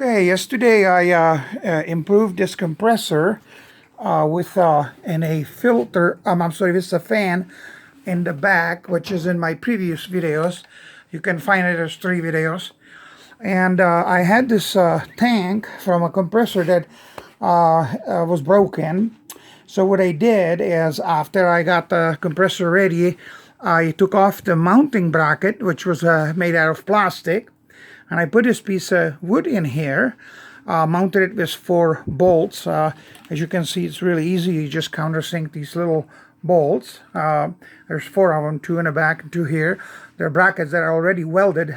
Okay, yesterday I improved this compressor with and a filter. I'm sorry, this is a fan in the back, which is in my previous videos. You can find it as 3 videos. And I had this tank from a compressor that was broken. So what I did is, after I got the compressor ready, I took off the mounting bracket, which was made out of plastic. And I put this piece of wood in here, mounted it with 4 bolts. As you can see, it's really easy. You just countersink these little bolts. There's 4 of them, 2 in the back and 2 here. They're brackets that are already welded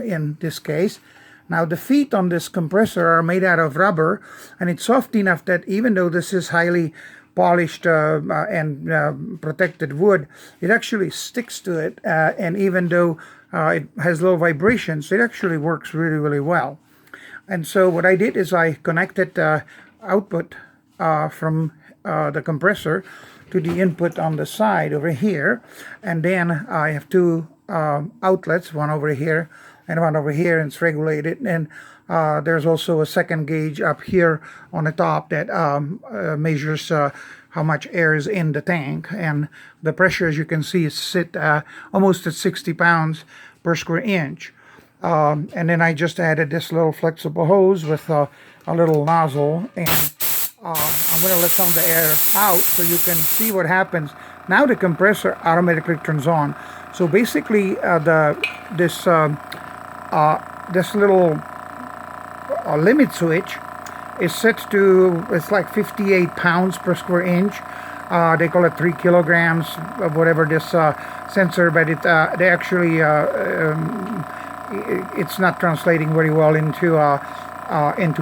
in this case. Now the feet on this compressor are made out of rubber, and it's soft enough that even though this is highly polished and protected wood, it actually sticks to it, and even though it has low vibrations, it actually works really, really well. And so what I did is I connected the output from the compressor to the input on the side over here, and then I have 2 outlets, one over here and one over here, and it's regulated. And there's also a second gauge up here on the top that measures how much air is in the tank, and the pressure, as you can see, is sit almost at 60 pounds per square inch. And then I just added this little flexible hose with a little nozzle, and I'm going to let some of the air out so you can see what happens. Now the compressor automatically turns on. So basically this little limit switch is set to, it's like 58 pounds per square inch. They call it 3 kilograms of whatever this sensor, but they actually it's not translating very well into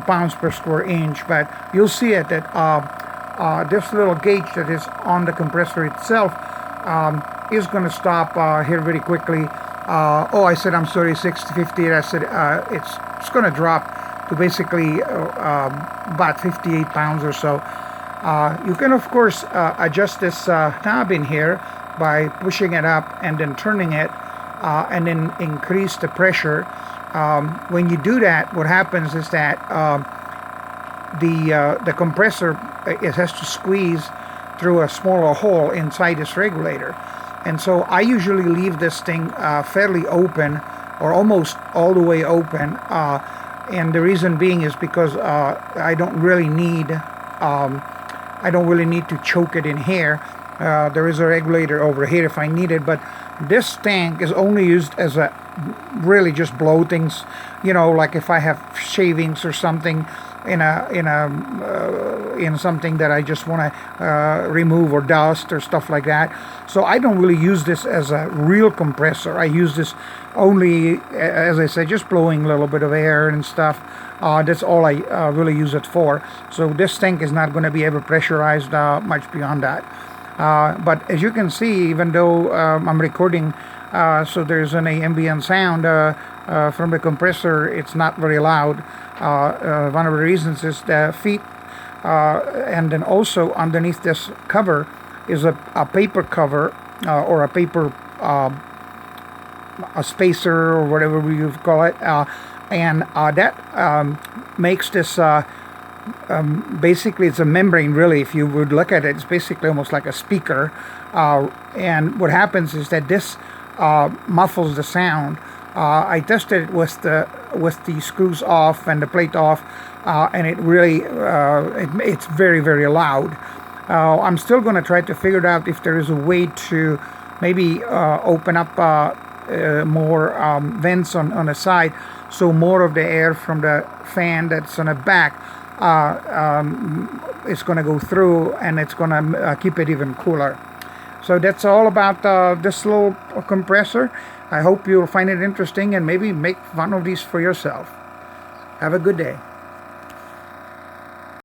pounds per square inch. But you'll see it that this little gauge that is on the compressor itself is going to stop here very quickly. I said, I'm sorry, 650. I said it's going to drop to basically about 58 pounds or so. You can, of course, adjust this knob in here by pushing it up and then turning it, and then increase the pressure. When you do that, what happens is that the compressor, it has to squeeze through a smaller hole inside this regulator. And so I usually leave this thing fairly open, or almost all the way open. And the reason being is because I don't really need to choke it in here. There is a regulator over here if I need it, but this tank is only used as a really just blow things, like if I have shavings or something in something that I just want to remove, or dust or stuff like that. So I don't really use this as a real compressor. I use this only, as I said, just blowing a little bit of air and stuff. That's all I really use it for. So this tank is not going to be ever pressurized much beyond that. But as you can see, even though I'm recording, so there's an ambient sound from the compressor, it's not very loud. One of the reasons is the feet, and then also underneath this cover is a paper cover, or a paper a spacer, or whatever you call it, and that makes this basically, it's a membrane, really. If you would look at it, it's basically almost like a speaker, and what happens is that this muffles the sound. I tested it with the screws off and the plate off, and it really it's very, very loud. I'm still going to try to figure out if there is a way to maybe open up more vents on the side, so more of the air from the fan that's on the back is going to go through, and it's going to keep it even cooler. So that's all about this little compressor. I hope you'll find it interesting and maybe make one of these for yourself. Have a good day.